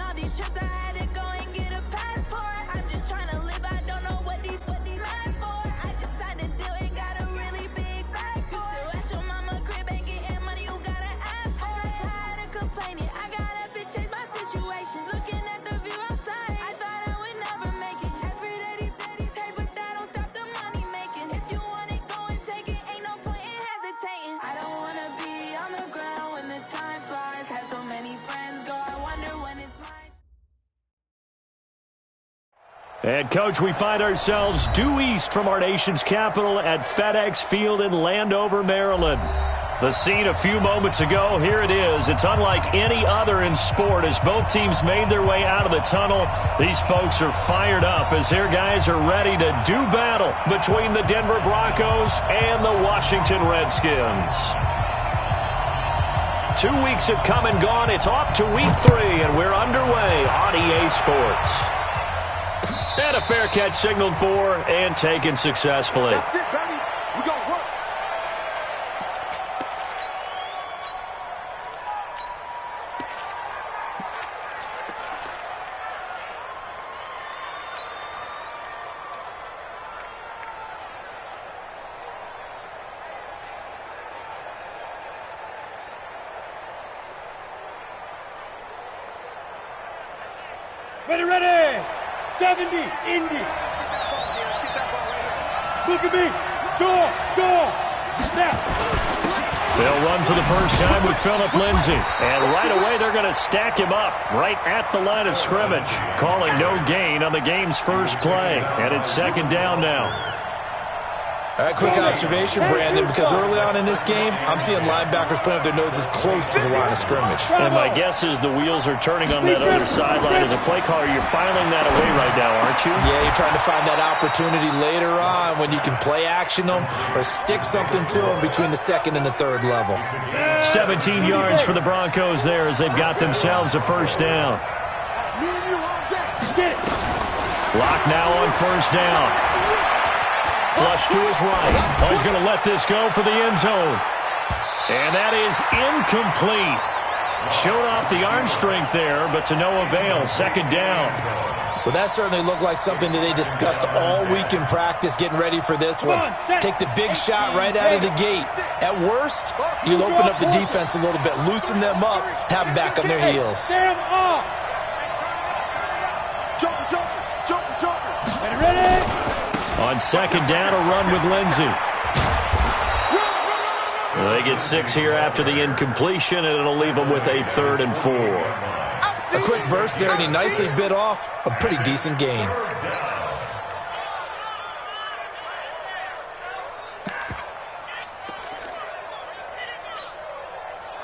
all these trips, I had to go and get a passport. I'm just trying to live, I don't know what they mad for. I just signed a deal and got a really big bag for it. Still at your mama crib and getting money, you gotta ask for it. I'm tired of complaining, I gotta change my situation. Looking at the view outside, I thought I would never make it. Every day, but that don't stop the money making. If you want it, go and take it, ain't no point in hesitating. I don't wanna be on the ground when the time flies. Had so many friends go, I wonder when it's mine. And, Coach, we find ourselves due east from our nation's capital at FedEx Field in Landover, Maryland. The scene a few moments ago, here it is. It's unlike any other in sport as both teams made their way out of the tunnel. These folks are fired up as their guys are ready to do battle between the Denver Broncos and the Washington Redskins. 2 weeks have come and gone. It's off to week 3, and we're underway on EA Sports. And a fair catch signaled for and taken successfully. That's it, baby. We gonna work. Ready. 70, Indy. Look at me. Door. Snap. They'll run for the first time with Phillip Lindsay. And right away, they're going to stack him up right at the line of scrimmage, calling no gain on the game's first play. And it's second down now. All right, quick observation, Brandon, because early on in this game, I'm seeing linebackers putting up their noses close to the line of scrimmage. And my guess is the wheels are turning on that other sideline. As a play caller, you're filing that away right now, aren't you? Yeah, you're trying to find that opportunity later on when you can play action them or stick something to them between the second and the third level. 17 yards for the Broncos there as they've got themselves a first down. Lock now on first down. Flush to his right. Oh, he's going to let this go for the end zone. And that is incomplete. Showed off the arm strength there, but to no avail. Second down. Well, that certainly looked like something that they discussed all week in practice getting ready for this one. Take the big shot right out of the gate. At worst, you'll open up the defense a little bit, loosen them up, have them back on their heels. Ready? On second down, a run with Lindsay. Well, they get 6 here after the incompletion, and it'll leave them with a 3rd and 4. A quick burst there, and he nicely bit off a pretty decent gain.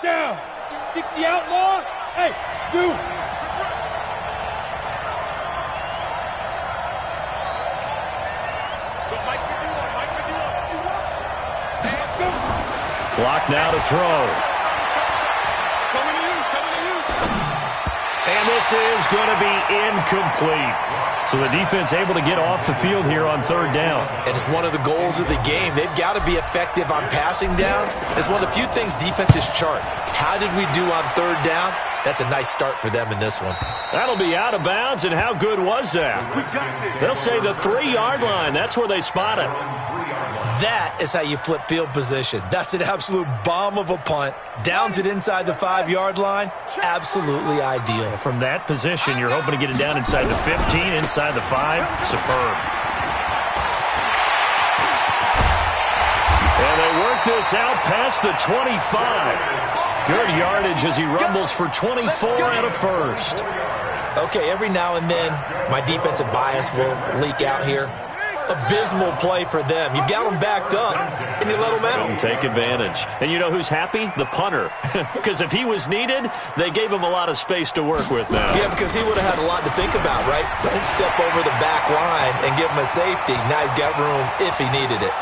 Down. 60 outlaw. Hey, dude. Clock now to throw. Coming to you. And this is going to be incomplete. So the defense able to get off the field here on third down. And it's one of the goals of the game. They've got to be effective on passing downs. It's one of the few things defenses chart. How did we do on third down? That's a nice start for them in this one. That'll be out of bounds, and how good was that? They'll say the 3-yard line. That's where they spot it. That is how you flip field position. That's an absolute bomb of a punt. Downs it inside the 5-yard line. Absolutely ideal. From that position, you're hoping to get it down inside the 15, inside the 5. Superb. And they work this out past the 25. Good yardage as he rumbles for 24 and a first. Okay, every now and then, my defensive bias will leak out here. Abysmal play for them. You've got them backed up, and you let them out. And take advantage. And you know who's happy? The punter. Because if he was needed, they gave him a lot of space to work with now. Yeah, because he would have had a lot to think about, right? Don't step over the back line and give him a safety. Now he's got room if he needed it.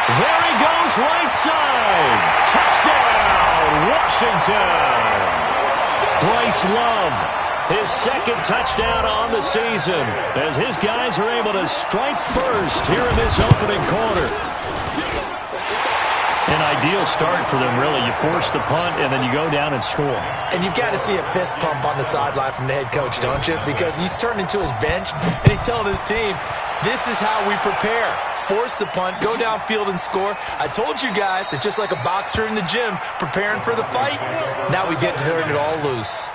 There he goes, right side. Touchdown, Washington. Bryce Love. His second touchdown on the season as his guys are able to strike first here in this opening quarter. An ideal start for them, really. You force the punt, and then you go down and score. And you've got to see a fist pump on the sideline from the head coach, don't you? Because he's turned into his bench, and he's telling his team, this is how we prepare. Force the punt, go downfield and score. I told you guys, it's just like a boxer in the gym preparing for the fight. Now we get to turn it all loose.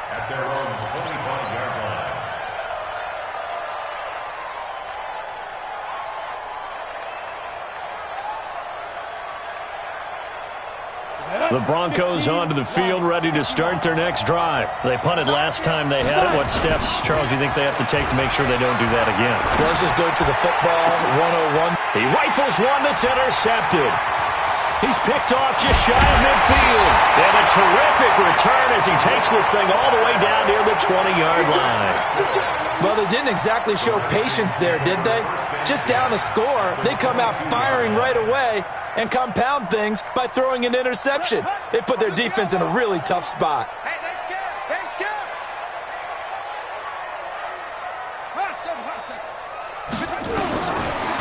The Broncos onto the field, ready to start their next drive. They punted last time they had it. What steps, Charles, do you think they have to take to make sure they don't do that again? Well, let's just go to the football 101. He rifles one that's intercepted. He's picked off just shy of midfield. And a terrific return as he takes this thing all the way down near the 20-yard line. Well, they didn't exactly show patience there, did they? Just down a score, they come out firing right away and compound things by throwing an interception. They put their defense in a really tough spot. Hey, they scared. They scared.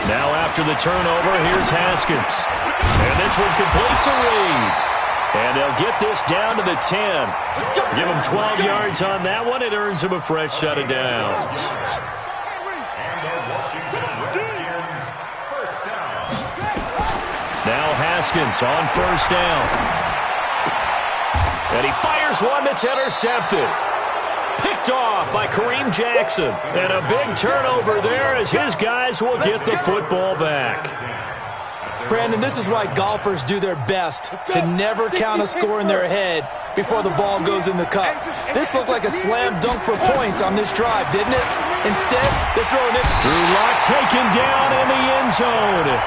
Now after the turnover, here's Haskins. And this one complete to Reed. And they'll get this down to the 10. Give him 12 yards on that one. It earns him a fresh set of downs. Now Haskins on first down. And he fires one that's intercepted. Picked off by Kareem Jackson. And a big turnover there as his guys will get the football back. Brandon, this is why golfers do their best to never count a score in their head before the ball goes in the cup. This looked like a slam dunk for points on this drive, didn't it? Instead, they're throwing it. Drew Lock taken down in the end zone.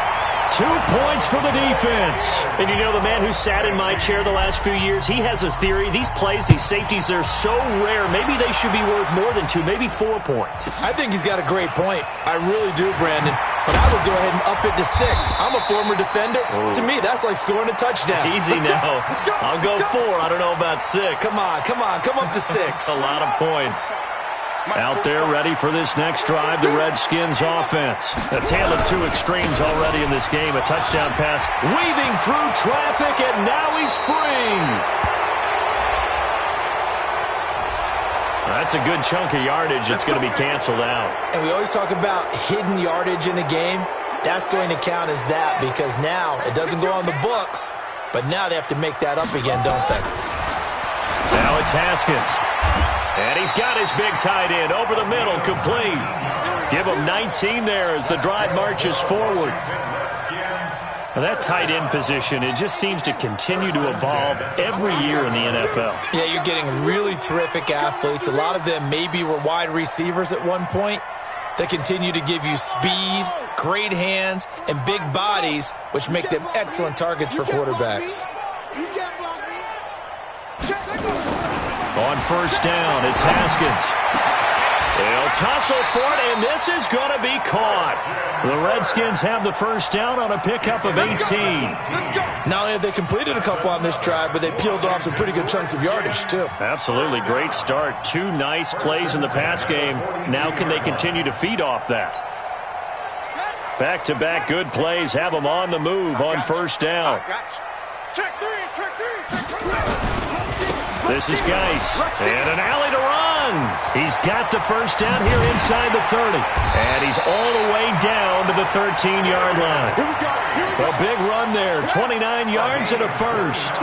2 points for the defense. And you know, the man who sat in my chair the last few years, he has a theory. These plays, these safeties, they're so rare. Maybe they should be worth more than 2, maybe 4 points. I think he's got a great point. I really do, Brandon. But I would go ahead and up it to 6. I'm a former defender. Oh. To me, that's like scoring a touchdown. Easy now. I'll go 4. I don't know about 6. Come on. Come up to 6. A lot of points. Out there ready for this next drive, the Redskins offense. A tale of two extremes already in this game. A touchdown pass weaving through traffic, and now he's free. That's a good chunk of yardage. It's going to be canceled out. And we always talk about hidden yardage in a game. That's going to count as that because now it doesn't go on the books, but now they have to make that up again, don't they? Now it's Haskins. And he's got his big tight end over the middle, complete. Give him 19 there as the drive marches forward. Now that tight end position, it just seems to continue to evolve every year in the NFL. Yeah, you're getting really terrific athletes. A lot of them maybe were wide receivers at one point. They continue to give you speed, great hands, and big bodies, which make them excellent targets for quarterbacks. On first down, it's Haskins. They'll tussle for it, and this is going to be caught. The Redskins have the first down on a pickup of 18. Not only have they completed a couple on this drive, but they peeled off some pretty good chunks of yardage, too. Absolutely. Great start. 2 nice plays in the pass game. Now can they continue to feed off that? Back-to-back good plays have them on the move on first down. Check three. This is Geis, and an alley to run. He's got the first down here inside the 30, and he's all the way down to the 13-yard line. A big run there, 29 yards and a first.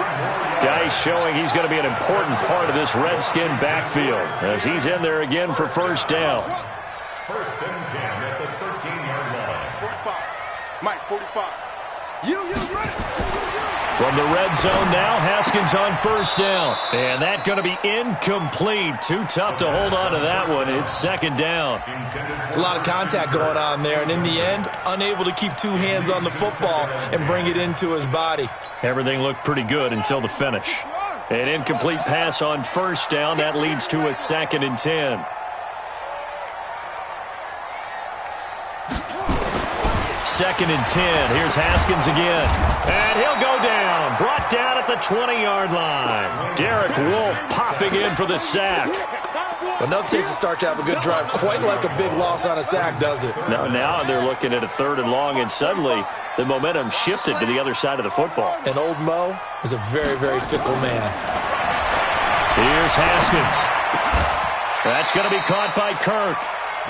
Geis showing he's going to be an important part of this Redskin backfield as he's in there again for first down. First and 10 at the 13-yard line. 45. Mike, 45. You ready? From the red zone now, Haskins on first down. And that's going to be incomplete. Too tough to hold on to that one. It's second down. It's a lot of contact going on there. And in the end, unable to keep 2 hands on the football and bring it into his body. Everything looked pretty good until the finish. An incomplete pass on first down. That leads to a 2nd and 10. Second and 10. Here's Haskins again. And he'll go down. Brought down at the 20-yard line. Derek Wolfe popping in for the sack. Well, nothing takes a start to have a good drive, quite like a big loss on a sack, does it? No, now they're looking at a 3rd and long, and suddenly the momentum shifted to the other side of the football. And old Mo is a very, very fickle man. Here's Haskins. That's going to be caught by Kirk.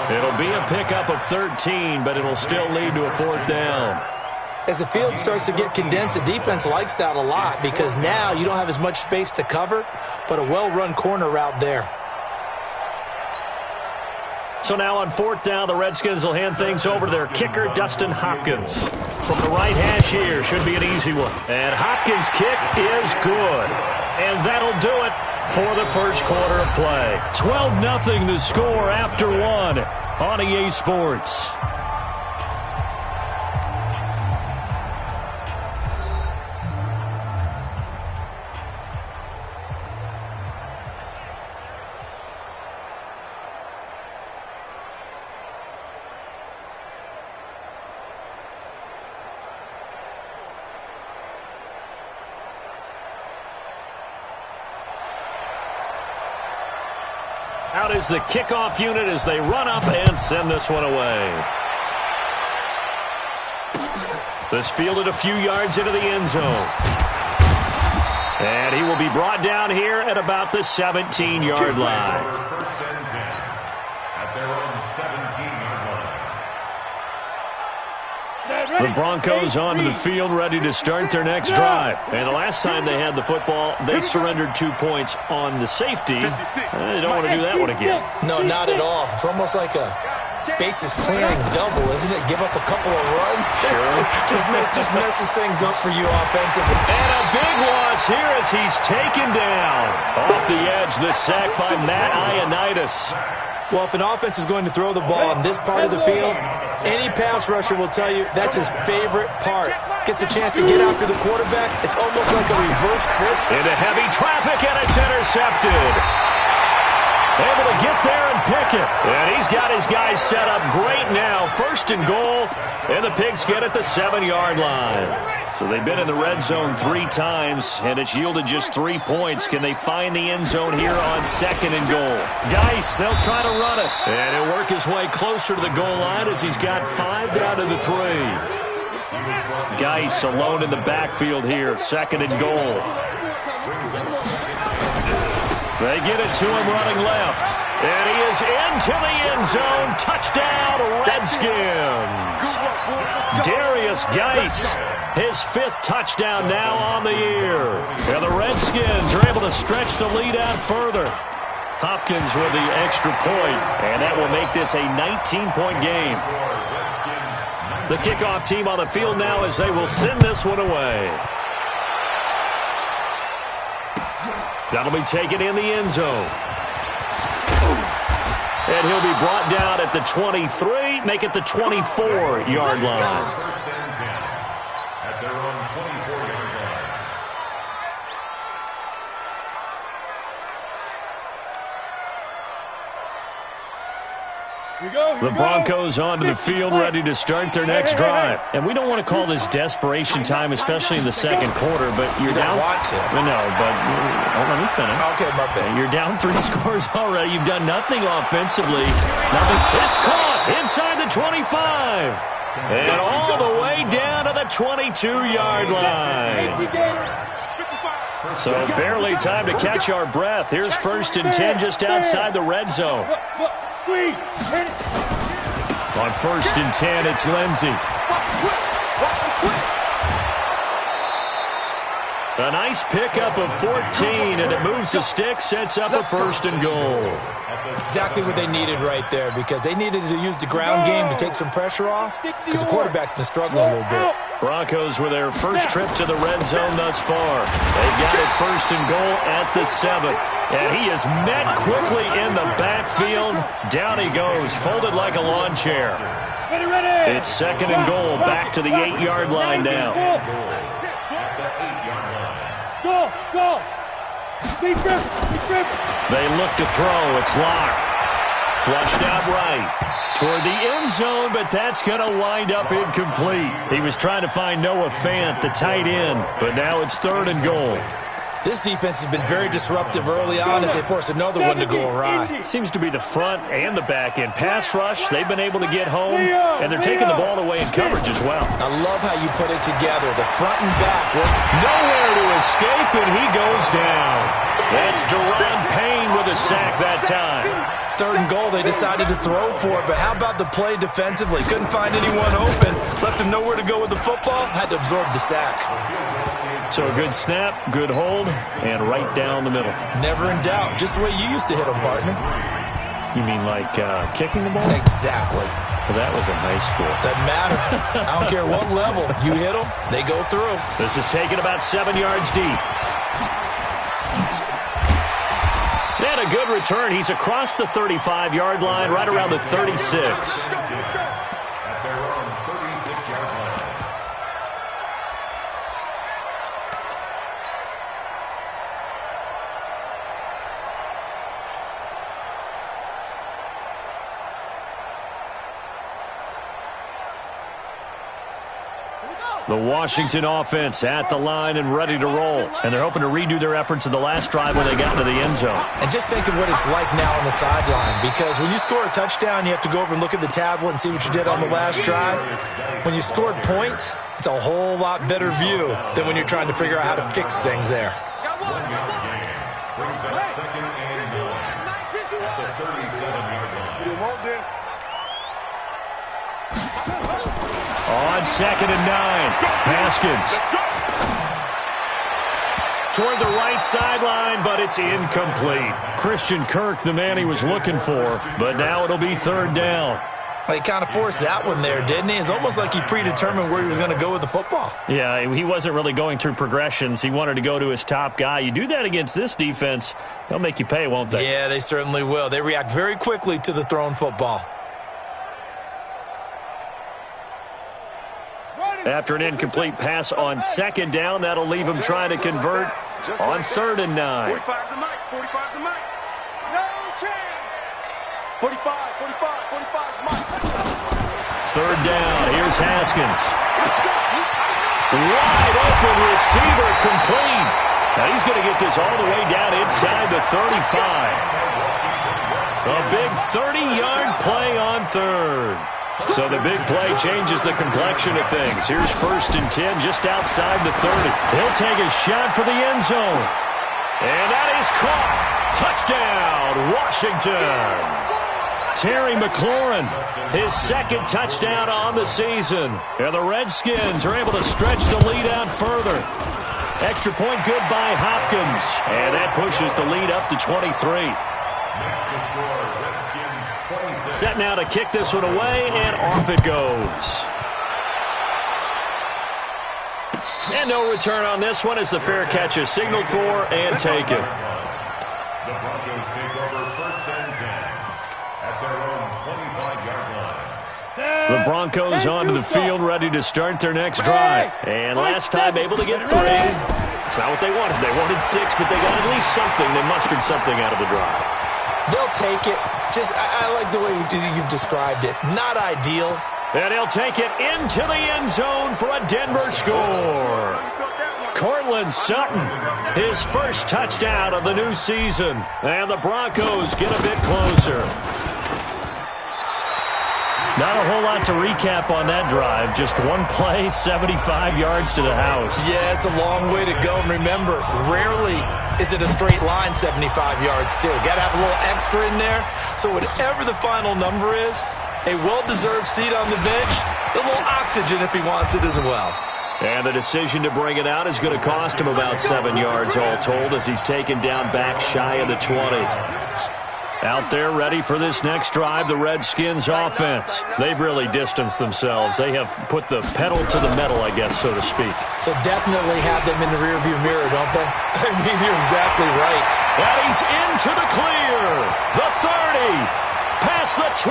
It'll be a pickup of 13, but it'll still lead to a 4th down. As the field starts to get condensed, the defense likes that a lot because now you don't have as much space to cover, but a well-run corner route there. So now on 4th down, the Redskins will hand things over to their kicker, Dustin Hopkins. From the right hash here, should be an easy one. And Hopkins' kick is good. And that'll do it for the first quarter of play. 12-0 the score after 1 on EA Sports. Out is the kickoff unit as they run up and send this one away. This fielded a few yards into the end zone. And he will be brought down here at about the 17-yard line. First and 10 at their own 17-yard line. The Broncos onto the field, ready to start their next drive. And the last time they had the football, they surrendered 2 points on the safety. They don't want to do that one again. No, not at all. It's almost like a bases clearing double, isn't it? Give up a couple of runs. Sure. just messes things up for you offensively. And a big loss here as he's taken down. Off the edge, the sack by Matt Ioannidis. Well, if an offense is going to throw the ball in this part of the field, any pass rusher will tell you that's his favorite part. Gets a chance to get after the quarterback. It's almost like a reverse flip. Into heavy traffic, and it's intercepted. Able to get there and pick it. And he's got his guys set up great now. 1st and goal, and the Pigskin at the 7-yard line. So they've been in the red zone 3 times, and it's yielded just 3 points. Can they find the end zone here on 2nd and goal? Geis, they'll try to run it. And he'll work his way closer to the goal line as he's got 5 down to the 3. Geis alone in the backfield here, 2nd and goal. They get it to him running left. And he is into the end zone. Touchdown, Redskins. Darius Geis, his 5th touchdown now on the year. And the Redskins are able to stretch the lead out further. Hopkins with the extra point, and that will make this a 19-point game. The kickoff team on the field now as they will send this one away. That'll be taken in the end zone. And he'll be brought down at the 23, make it the 24-yard line. First and 10 at their own 24-yard line. The Broncos onto the field, ready to start their next drive. And we don't want to call this desperation time, especially in the second quarter, but you're down. Want to. No, but let me finish. Okay, my bad. You're down 3 scores already. You've done nothing offensively. Nothing. It's caught inside the 25. And all the way down to the 22-yard line. So barely time to catch our breath. Here's 1st and 10 just outside the red zone. On 1st and 10, it's Lindsey. A nice pickup of 14, and it moves the stick, sets up a 1st and goal. Exactly what they needed right there, because they needed to use the ground game to take some pressure off, because the quarterback's been struggling a little bit. Broncos with their first trip to the red zone thus far. They've got it 1st and goal at the 7. And he is met quickly in the backfield. Down he goes, folded like a lawn chair. It's 2nd and goal, back to the 8-yard line now. They look to throw. It's locked. Flushed out right toward the end zone, but that's going to wind up incomplete. He was trying to find Noah Fant, the tight end, but now it's 3rd and goal. This defense has been very disruptive early on as they force another one to go awry. It seems to be the front and the back end. Pass rush, they've been able to get home, and they're taking the ball away in coverage as well. I love how you put it together. The front and back work. Nowhere to escape, and he goes down. That's Deron Payne with a sack that time. 3rd and goal, they decided to throw for it, but how about the play defensively? Couldn't find anyone open. Left him nowhere to go with the football. Had to absorb the sack. So a good snap, good hold, and right down the middle. Never in doubt. Just the way you used to hit them, partner. You mean like kicking the ball? Exactly. Well, that was in high school. Doesn't matter. I don't care what level. You hit them, they go through. This is taken about 7 yards deep. And a good return. He's across the 35-yard line, right around the 36. At their own 36-yard line. The Washington offense at the line and ready to roll. And they're hoping to redo their efforts in the last drive when they got to the end zone. And just think of what it's like now on the sideline, because when you score a touchdown, you have to go over and look at the tablet and see what you did on the last drive. When you scored points, it's a whole lot better view than when you're trying to figure out how to fix things there. Brings up 2nd and 9 at the 37-yard line. You want this? On 2nd and 9, Haskins. Toward the right sideline, but it's incomplete. Christian Kirk, the man he was looking for, but now it'll be 3rd down. He kind of forced that one there, didn't he? It's almost like he predetermined where he was going to go with the football. Yeah, he wasn't really going through progressions. He wanted to go to his top guy. You do that against this defense, they'll make you pay, won't they? Yeah, they certainly will. They react very quickly to the thrown football. After an incomplete pass on 2nd down, that'll leave him trying to convert on 3rd and 9. 45 to Mike, 45 to Mike. No chance. 45 Mike. 3rd down, here's Haskins. Wide open receiver, complete. Now he's going to get this all the way down inside the 35. A big 30-yard play on 3rd. So the big play changes the complexion of things. Here's 1st and 10 just outside the 30. He'll take a shot for the end zone. And that is caught. Touchdown, Washington. Terry McLaurin, his 2nd touchdown on the season. And the Redskins are able to stretch the lead out further. Extra point good by Hopkins. And that pushes the lead up to 23. Set now to kick this one away, and off it goes. And no return on this one as the fair catch is signaled for and taken. The Broncos take over 1st and 10 at their own 25-yard line. The Broncos onto the field, ready to start their next drive. And last time able to get 3. It's not what they wanted. They wanted 6, but they got at least something. They mustered something out of the drive. They'll take it. I like the way you've described it. Not ideal. And he'll take it into the end zone for a Denver score. Cortland Sutton, his 1st touchdown of the new season. And the Broncos get a bit closer. Not a whole lot to recap on that drive. Just one play, 75 yards to the house. Yeah, it's a long way to go. And remember, rarely is it a straight line 75 yards, too. Got to have a little extra in there. So whatever the final number is, a well-deserved seat on the bench, a little oxygen if he wants it as well. And the decision to bring it out is going to cost him about 7 yards all told as he's taken down back shy of the 20. Out there ready for this next drive, the Redskins offense. They've really distanced themselves. They have put the pedal to the metal, I guess, so to speak. So definitely have them in the rearview mirror, don't they? I mean, you're exactly right. And he's into the clear. The 30. Past the 20.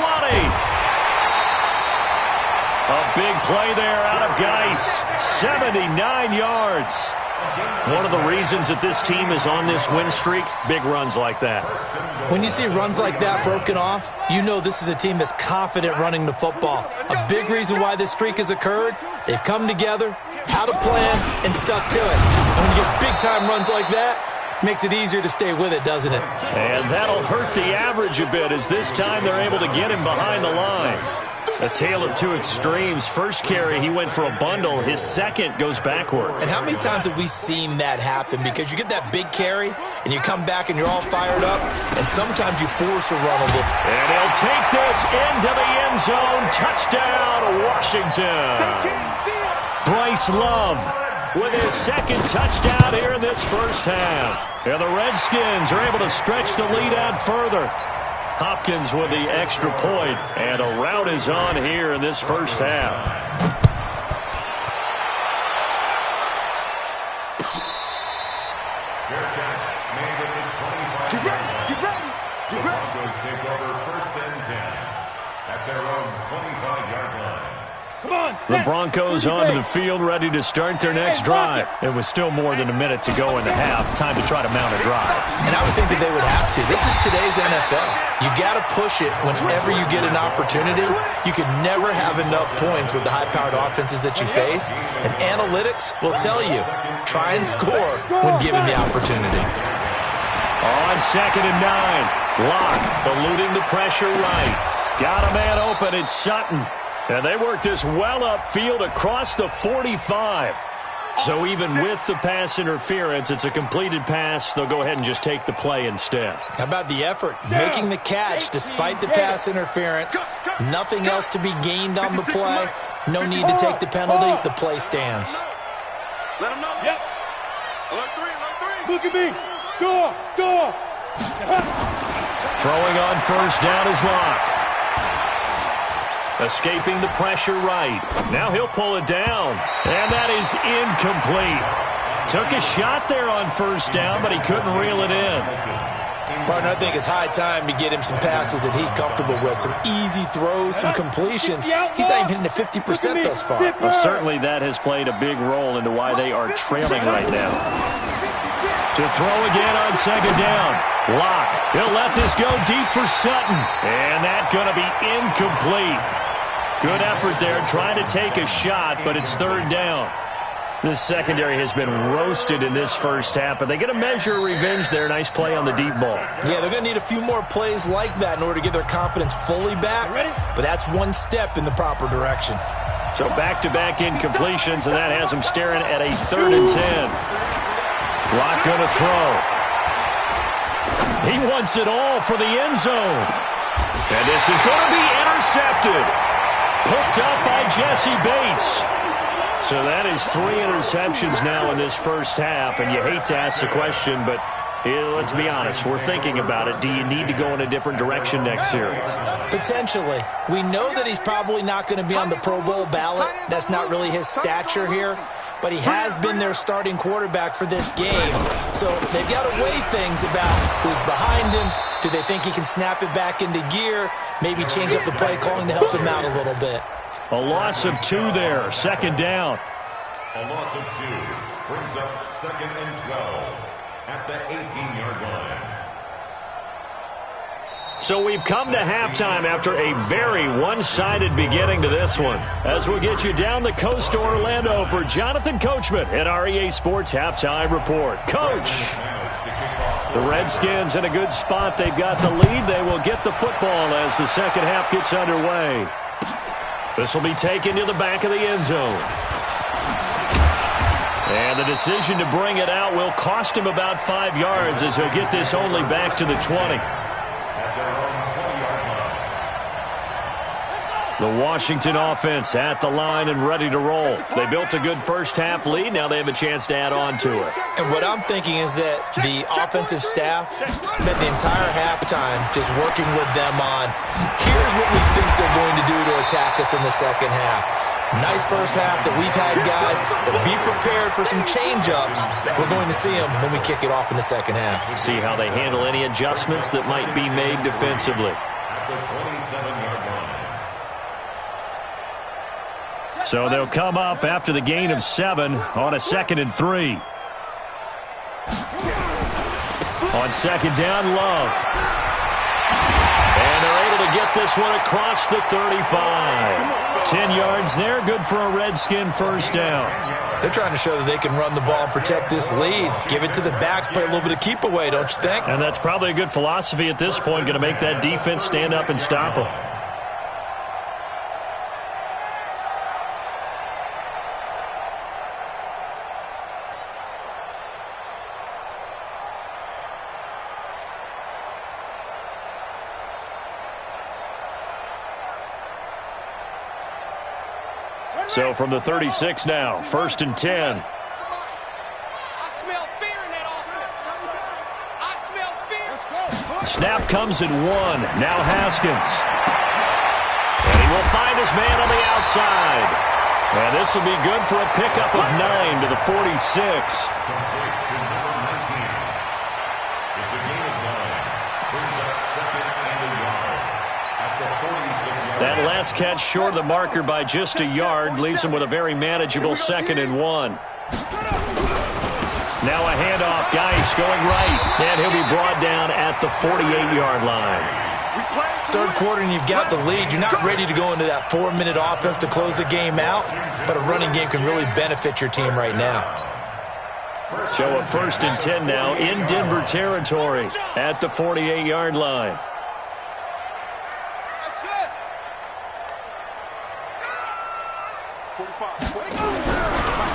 A big play there out of Geis. 79 yards. One of the reasons that this team is on this win streak, big runs like that. When you see runs like that broken off, you know this is a team that's confident running the football. A big reason why this streak has occurred, they've come together, had a plan, and stuck to it. And when you get big-time runs like that, Makes it easier to stay with it, doesn't it? And that'll hurt the average a bit as this time they're able to get him behind the line. A tale of two extremes. First carry, he went for a bundle. His second goes backward. And how many times have we seen that happen? Because you get that big carry, and you come back and you're all fired up, and sometimes you force a run a little. And he'll take this into the end zone. Touchdown, Washington. Bryce Love with his second touchdown here in this first half. And the Redskins are able to stretch the lead out further. Hopkins with the extra point, and a rout is on here in this first half. Fair catch made at the 25-yard line. The Broncos take over 1st and 10 at their own 25-yard line. The Broncos onto the field, ready to start their next drive. It was still more than a minute to go in the half. Time to try to mount a drive. And I would think that they would have to. This is today's NFL. You got to push it whenever you get an opportunity. You can never have enough points with the high-powered offenses that you face. And analytics will tell you, try and score when given the opportunity. On 2nd and 9, Locke eluding the pressure right. Got a man open, it's Sutton. And they work this well upfield across the 45. So even with the pass interference, it's a completed pass. They'll go ahead and just take the play instead. How about the effort? Making the catch despite the pass interference. Nothing else to be gained on the play. No need to take the penalty. The play stands. Let him know. Yep. Alert three. Look at me. Go. Throwing on first down is Locke. Escaping the pressure right. Now he'll pull it down. And that is incomplete. Took a shot there on first down, but he couldn't reel it in. Partner, I think it's high time to get him some passes that he's comfortable with. Some easy throws, some completions. He's not even hitting the 50% thus far. Well, certainly that has played a big role into why they are trailing right now. To throw again on second down. Locke. He'll let this go deep for Sutton. And that's going to be incomplete. Good effort there, trying to take a shot, but it's third down. This secondary has been roasted in this first half, but they get a measure of revenge there. Nice play on the deep ball. Yeah, they're going to need a few more plays like that in order to get their confidence fully back, but that's one step in the proper direction. So back-to-back incompletions, and that has them staring at a 3rd and 10. Locke going to throw. He wants it all for the end zone. And this is going to be intercepted. Hooked up by Jesse Bates. So that is 3 interceptions now in this first half, and you hate to ask the question, but let's be honest, we're thinking about it. Do you need to go in a different direction next series? Potentially. We know that he's probably not going to be on the Pro Bowl ballot. That's not really his stature here, but he has been their starting quarterback for this game. So they've got to weigh things about who's behind him. Do they think he can snap it back into gear? Maybe change up the play calling to help him out a little bit. A loss of 2 there, second down. A loss of 2 brings up 2nd and 12 at the 18-yard line. So we've come to halftime after a very one-sided beginning to this one. As we get you down the coast to Orlando for Jonathan Coachman at our EA Sports Halftime Report. Coach, the Redskins in a good spot. They've got the lead. They will get the football as the second half gets underway. This will be taken to the back of the end zone. And the decision to bring it out will cost him about 5 yards as he'll get this only back to the 20. The Washington offense at the line and ready to roll. They built a good first-half lead. Now they have a chance to add on to it. And what I'm thinking is that the offensive staff spent the entire halftime just working with them on, here's what we think they're going to do to attack us in the second half. Nice first half that we've had, guys, but be prepared for some change-ups. We're going to see them when we kick it off in the second half. See how they handle any adjustments that might be made defensively. At the 27-yard line. So they'll come up after the gain of 7 on a 2nd and 3. On second down, Love. And they're able to get this one across the 35. 10 yards there, good for a Redskin first down. They're trying to show that they can run the ball and protect this lead. Give it to the backs, play a little bit of keep away, don't you think? And that's probably a good philosophy at this point, going to make that defense stand up and stop them. So from the 36 now, 1st and 10. I smell fear in that offense. I smell fear. Snap comes in 1. Now Haskins. And he will find his man on the outside. And this will be good for a pickup of 9 to the 46. It's a gain of 9. Brings up 2nd and a yard at the 46-yard. That last catch short of the marker by just a yard leaves him with a very manageable 2nd and 1. Now a handoff. Geis going right. And he'll be brought down at the 48-yard line. Third quarter and you've got the lead. You're not ready to go into that 4-minute offense to close the game out, but a running game can really benefit your team right now. So a 1st and 10 now in Denver territory at the 48-yard line.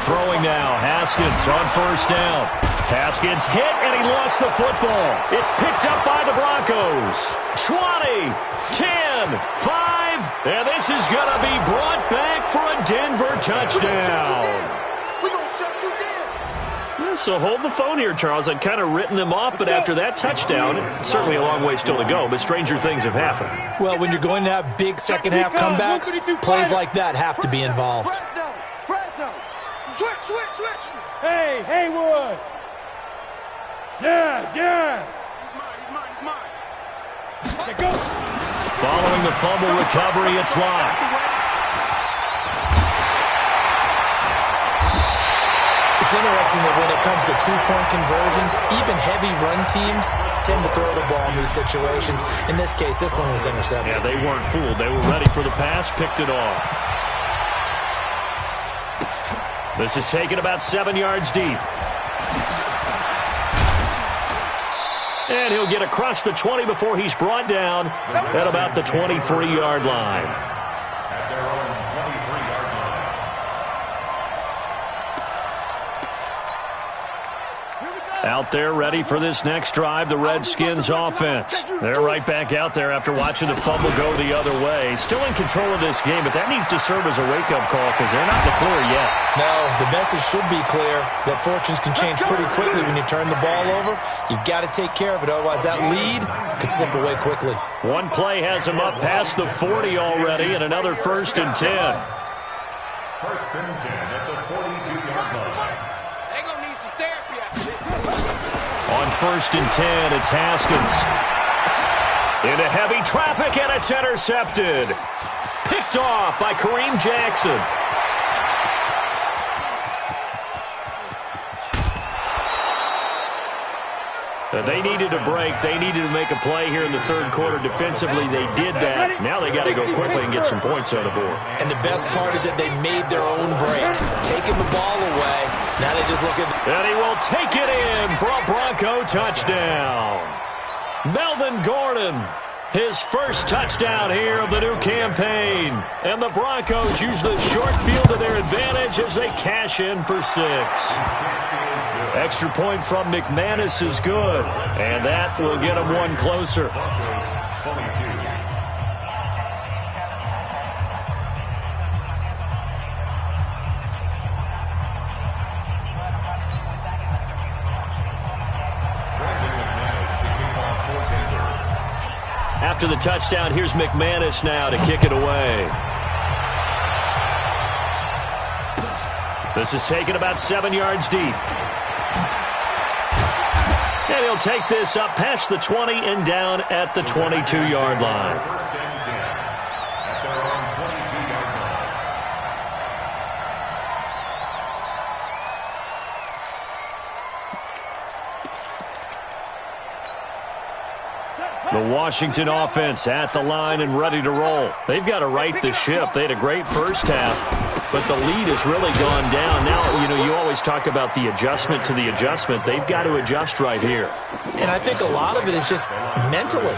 Throwing now, Haskins on 1st down. Haskins hit, and he lost the football. It's picked up by the Broncos. 20, 10, 5, and this is going to be brought back for a Denver touchdown. We're going to shut you down. Yeah, so hold the phone here, Charles. I'd kind of written them off, but after that touchdown, it's certainly a long way still to go, but stranger things have happened. Well, when you're going to have big second-half comebacks, plays like that have to be involved. Switch. Hey, Haywood. Yes. He's mine. Okay, go. Following the fumble recovery, it's Locke. It's interesting that when it comes to two-point conversions, even heavy run teams tend to throw the ball in these situations. In this case, this one was intercepted. Yeah, they weren't fooled. They were ready for the pass, picked it off. This is taken about 7 yards deep. And he'll get across the 20 before he's brought down at about the 23-yard line. At their own 23-yard line. Out there ready for this next drive, the Redskins offense. They're right back out there after watching the fumble go the other way. Still in control of this game, but that needs to serve as a wake-up call because they're not in the clear yet. No, the message should be clear that fortunes can change pretty quickly when you turn the ball over. You've got to take care of it, otherwise that lead could slip away quickly. One play has him up past the 40 already, and another 1st and 10. 1st and 10 at the 42-yard line. They're going to need some therapy after this. On 1st and 10, it's Haskins. Into heavy traffic, and it's intercepted. Picked off by Kareem Jackson. They needed a break. They needed to make a play here in the third quarter. Defensively, they did that. Now they got to go quickly and get some points on the board. And the best part is that they made their own break. Taking the ball away. Now they just look at... And he will take it in for a Bronco touchdown. Melvin Gordon, his first touchdown here of the new campaign. And the Broncos use the short field to their advantage as they cash in for 6. Extra point from McManus is good, and that will get him one closer. After the touchdown, here's McManus now to kick it away. This is taken about 7 yards deep. And he'll take this up past the 20 and down at the 22-yard line. 1st and 10 at their own 22-yard line. Set, The Washington offense at the line and ready to roll. They've got to right the ship. They had a great first half, but the lead has really gone down. Now, you always talk about the adjustment to the adjustment. They've got to adjust right here. And I think a lot of it is just mentally.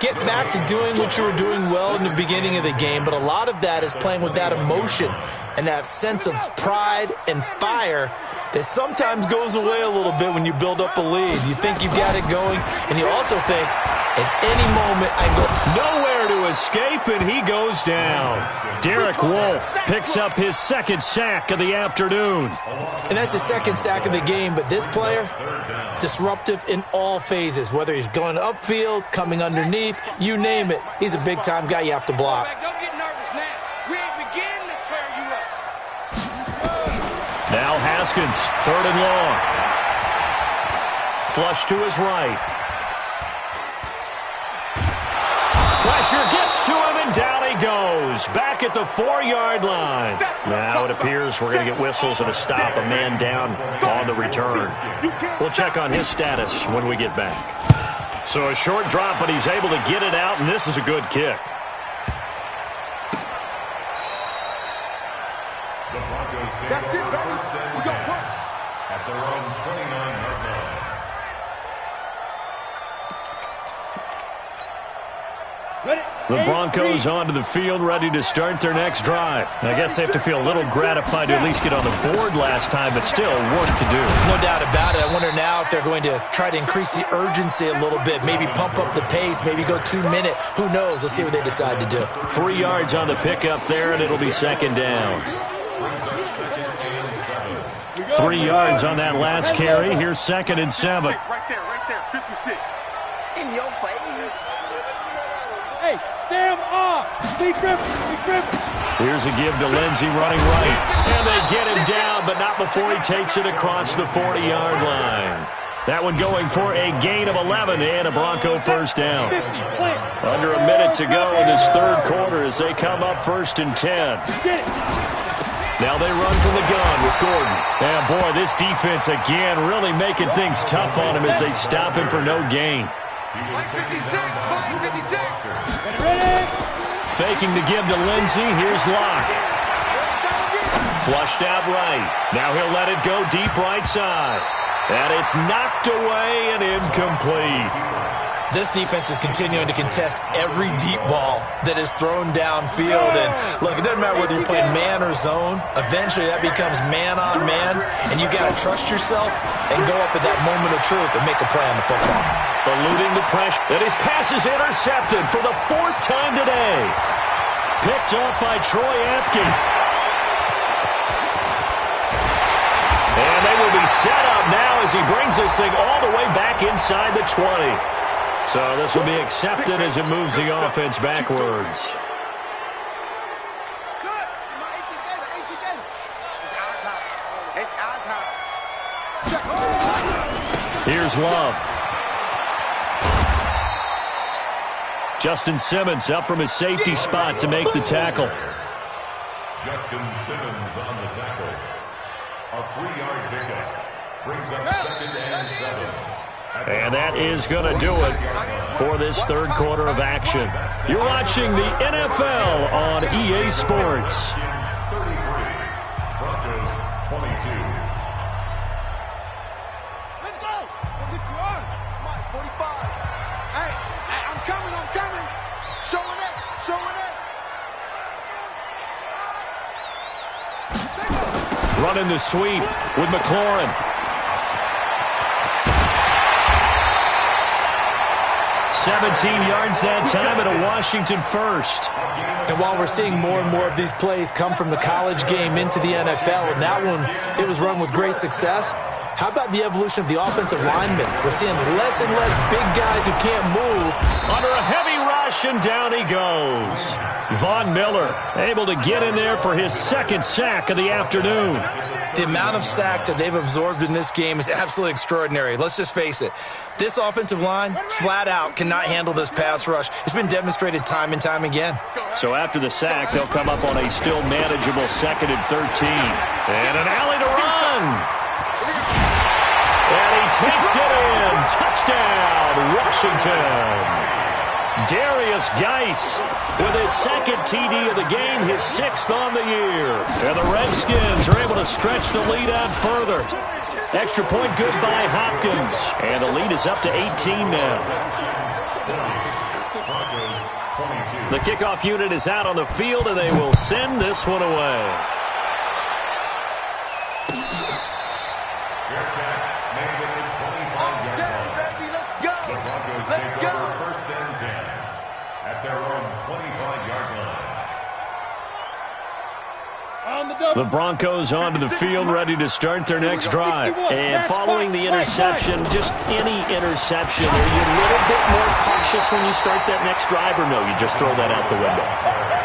Get back to doing what you were doing well in the beginning of the game, but a lot of that is playing with that emotion and that sense of pride and fire that sometimes goes away a little bit when you build up a lead. You think you've got it going, and you also think, at any moment I go. Nowhere to escape, and he goes down. Derek Wolfe picks up his second sack of the afternoon. And that's the second sack of the game, but this player, disruptive in all phases, whether he's going upfield, coming underneath, you name it. He's a big-time guy you have to block. Don't get nervous now. We ain't beginning to tear you up. Now Haskins, 3rd and long. Flush to his right. Pressure gets to him, and down he goes. Back at the 4-yard line. Now it appears we're going to get whistles and a stop. A man down on the return. We'll check on his status when we get back. So a short drop, but he's able to get it out, and this is a good kick. The Broncos take over first and 10 at their own 29-yard line. The Broncos onto the field, ready to start their next drive. I guess they have to feel a little gratified to at least get on the board last time, but still work to do. No doubt about it. I wonder now if they're going to try to increase the urgency a little bit, maybe pump up the pace, maybe go 2-minute. Who knows? Let's see what they decide to do. 3 yards on the pickup there, and it'll be second down. 3 yards on that last carry. Here's 2nd and 7. Right there, 56. In your face. Hey, Sam off. Be gripping. Here's a give to Lindsey running right. And they get him down, but not before he takes it across the 40-yard line. That one going for a gain of 11 and a Bronco first down. Under a minute to go in this third quarter as they come up 1st and 10. Now they run from the gun with Gordon. And boy, this defense again really making things tough on him as they stop him for no gain. Mike 56, Mike 56. Faking the give to Lindsey. Here's Locke. Flushed out right. Now he'll let it go deep right side. And it's knocked away and incomplete. This defense is continuing to contest every deep ball that is thrown downfield. And look, it doesn't matter whether you're playing man or zone. Eventually that becomes man on man. And you got to trust yourself and go up at that moment of truth and make a play on the football. Eluding the pressure. And his pass is intercepted for the 4th time today. Picked up by Troy Apke. And they will be set up now as he brings this thing all the way back inside the 20. So this will be accepted as it moves the offense backwards. It's our time. Here's Love. Justin Simmons up from his safety spot to make the tackle. Justin Simmons on the tackle. A 3-yard pickup brings up 2nd and 7. And that is going to do it for this third quarter of action. You're watching the NFL on EA Sports. 33, Broncos 22. Let's go. Let's get you on. Come on, 45. Hey, I'm coming. Showing it. Running the sweep with McLaurin. 17 yards that time and a Washington first. And while we're seeing more and more of these plays come from the college game into the NFL, and that one, it was run with great success, how about the evolution of the offensive linemen? We're seeing less and less big guys who can't move. Under a heavy rush, and down he goes. Von Miller able to get in there for his 2nd sack of the afternoon. The amount of sacks that they've absorbed in this game is absolutely extraordinary. Let's just face it. This offensive line, flat out, cannot handle this pass rush. It's been demonstrated time and time again. So after the sack, they'll come up on a still manageable 2nd and 13. And an alley to run. And he takes it in. Touchdown, Washington. Darius Geis with his second TD of the game, his 6th on the year. And the Redskins are able to stretch the lead out further. Extra point good by Hopkins. And the lead is up to 18 now. The kickoff unit is out on the field, and they will send this one away. The Broncos onto the field, ready to start their next drive. And following the interception, just any interception, are you a little bit more cautious when you start that next drive, or no, you just throw that out the window?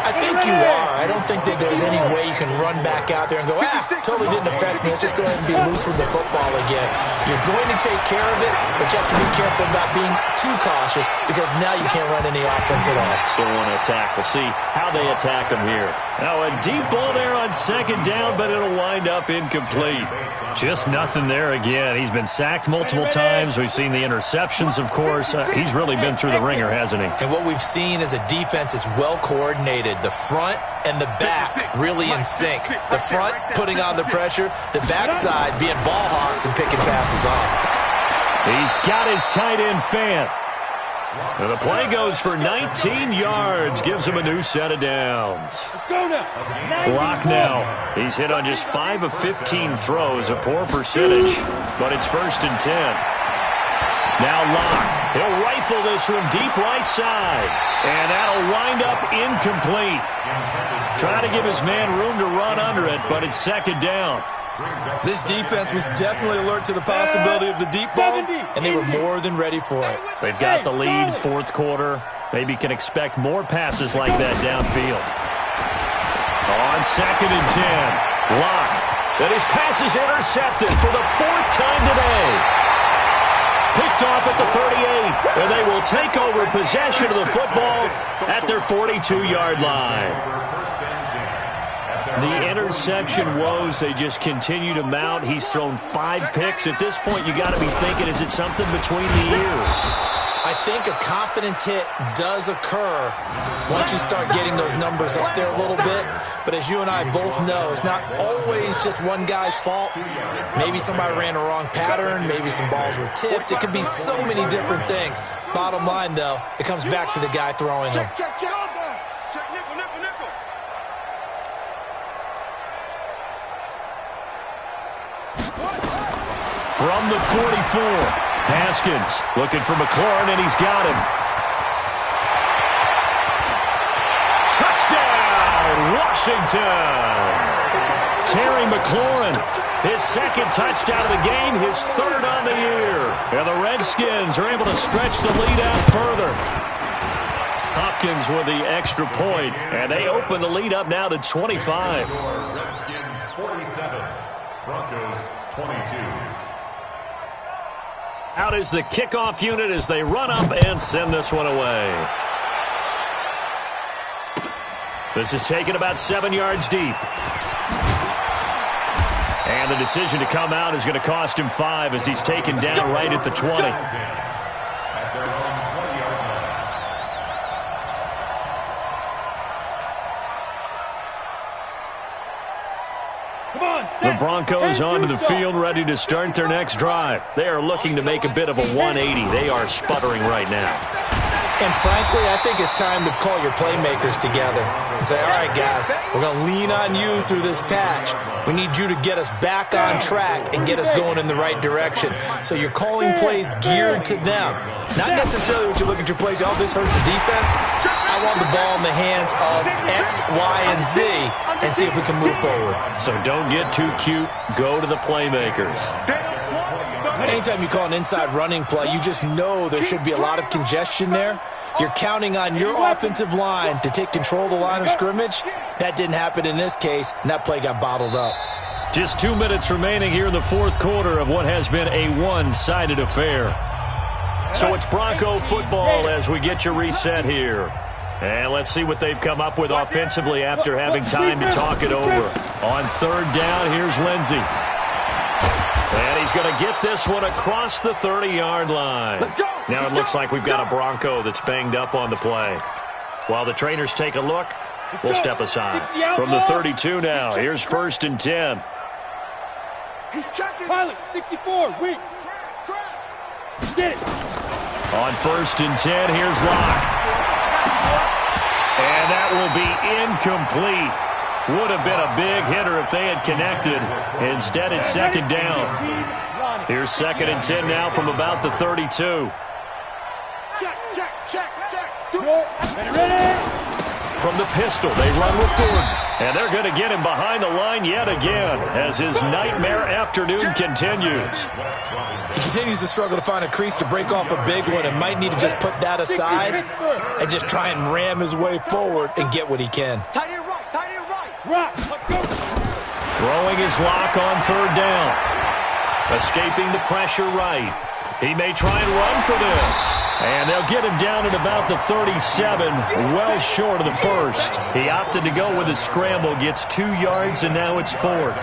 I think you are. I don't think that there's any way you can run back out there and go, totally didn't affect me. Let's just go ahead and be loose with the football again. You're going to take care of it, but you have to be careful about being too cautious because now you can't run any offense at all. Still want to attack. We'll see how they attack them here. Now a deep ball there on second down, but it'll wind up incomplete. Just nothing there again. He's been sacked multiple times. We've seen the interceptions, of course. He's really been through the ringer, hasn't he? And what we've seen is a defense that's well coordinated. The front and the back really in sync. The front putting on the pressure, the backside being ball hawks and picking passes off. He's got his tight end fan. And the play goes for 19 yards, gives him a new set of downs. Lock now. He's hit on just 5 of 15 throws, a poor percentage, but it's 1st and 10. Now Lock. He'll rifle this one deep right side, and that'll wind up incomplete. Try to give his man room to run under it, but it's 2nd down. This defense was definitely alert to the possibility of the deep ball, and they were more than ready for it. They've got the lead, 4th quarter. Maybe can expect more passes like that downfield. On 2nd and 10, Lock. And his pass is intercepted for the 4th time today. Picked off at the 38, and they will take over possession of the football at their 42-yard line. The interception woes, they just continue to mount. He's thrown 5 picks. At this point, you got to be thinking, is it something between the ears? I think a confidence hit does occur once you start getting those numbers up there a little bit. But as you and I both know, it's not always just one guy's fault. Maybe somebody ran a wrong pattern. Maybe some balls were tipped. It could be so many different things. Bottom line, though, it comes back to the guy throwing them. Check nickel. From the 44, Haskins looking for McLaurin, and he's got him. Touchdown, Washington! Terry McLaurin, his 2nd touchdown of the game, his 3rd on the year. And the Redskins are able to stretch the lead out further. Hopkins with the extra point, and they open the lead up now to 25. Redskins 47, Broncos 22. Out is the kickoff unit as they run up and send this one away. This is taken about 7 yards deep. And the decision to come out is going to cost him 5 as he's taken down right at the 20. The Broncos onto the field, ready to start their next drive. They are looking to make a bit of a 180. They are sputtering right now. And frankly, I think it's time to call your playmakers together and say, all right, guys, we're going to lean on you through this patch. We need you to get us back on track and get us going in the right direction. So you're calling plays geared to them. Not necessarily what you look at your plays, oh, this hurts the defense. I want the ball in the hands of X, Y, and Z and see if we can move forward. So don't get too cute. Go to the playmakers. Anytime you call an inside running play, you just know there should be a lot of congestion there. You're counting on your offensive line to take control of the line of scrimmage. That didn't happen in this case, and that play got bottled up. Just 2 minutes remaining here in the 4th quarter of what has been a one-sided affair. So it's Bronco football as we get you reset here. And let's see what they've come up with offensively after having time to talk it over. On 3rd down, here's Lindsey. And he's going to get this one across the 30-yard line. Now it looks like we've got a Bronco that's banged up on the play. While the trainers take a look, we'll step aside. From the 32 now, here's 1st and 10. He's checking. Pilot, 64, weak. Get it. On 1st and 10, here's Locke. And that will be incomplete. Would have been a big hitter if they had connected. Instead, it's 2nd down. Here's 2nd and 10 now from about the 32. Check. Ready. From the pistol, they run with Gordon. And they're going to get him behind the line yet again as his nightmare afternoon continues. He continues to struggle to find a crease to break off a big one and might need to just put that aside and just try and ram his way forward and get what he can. Tight end right. Rock. Throwing his lock on 3rd down. Escaping the pressure right. He may try and run for this. And they'll get him down at about the 37, well short of the 1st. He opted to go with a scramble, gets 2 yards, and now it's 4th.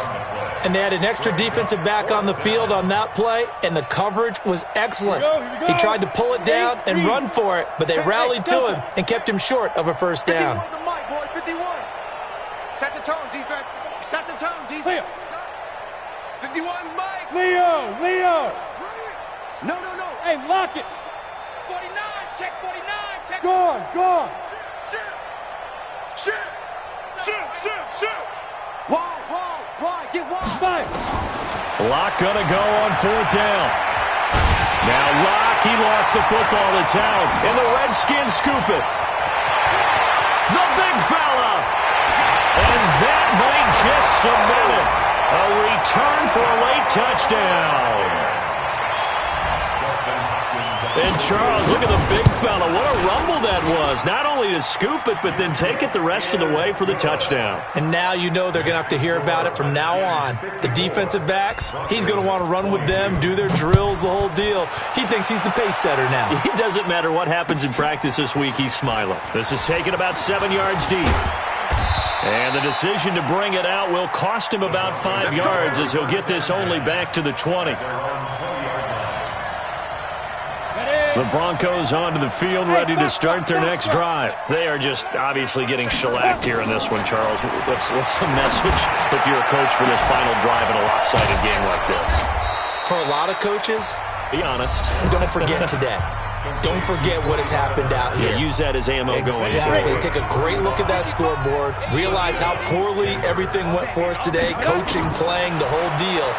And they had an extra defensive back on the field on that play, and the coverage was excellent. Here we go. He tried to pull it down and run for it, but they rallied to him and kept him short of a 1st down. 51 to Mike, boy, 51. Set the tone, defense. Set the tone, defense. 51, Mike. Leo. No. Hey, lock it. 49, check 49, check. Gone. Shoot. Wide, get wide. 5. Locke gonna go on 4th down. Now Locke, he lost the football. It's out, and the Redskins scoop it. The big fella, and that might just cement it. A return for a late touchdown. And Charles, look at the big fella. What a rumble that was. Not only to scoop it, but then take it the rest of the way for the touchdown. And now you know they're going to have to hear about it from now on. The defensive backs, he's going to want to run with them, do their drills, the whole deal. He thinks he's the pace setter now. It doesn't matter what happens in practice this week, he's smiling. This is taken about 7 yards deep. And the decision to bring it out will cost him about 5 yards as he'll get this only back to the 20. The Broncos onto the field, ready to start their next drive. They are just obviously getting shellacked here in this one, Charles. What's the message if you're a coach for this final drive in a lopsided game like this? For a lot of coaches, be honest. Don't forget today. Don't forget what has happened out here. Yeah, use that as ammo going forward. Exactly. Take a great look at that scoreboard. Realize how poorly everything went for us today. Coaching, playing, the whole deal.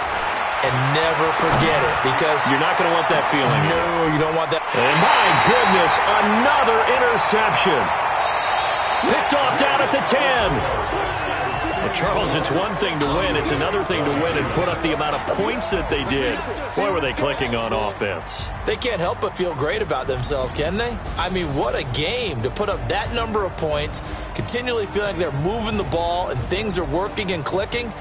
And never forget it, because you're not going to want that feeling. No, you don't want that. And my goodness, another interception. Picked off down at the 10. Well, Charles, it's one thing to win. It's another thing to win and put up the amount of points that they did. Boy, were they clicking on offense. They can't help but feel great about themselves, can they? I mean, what a game to put up that number of points, continually feeling like they're moving the ball and things are working and clicking.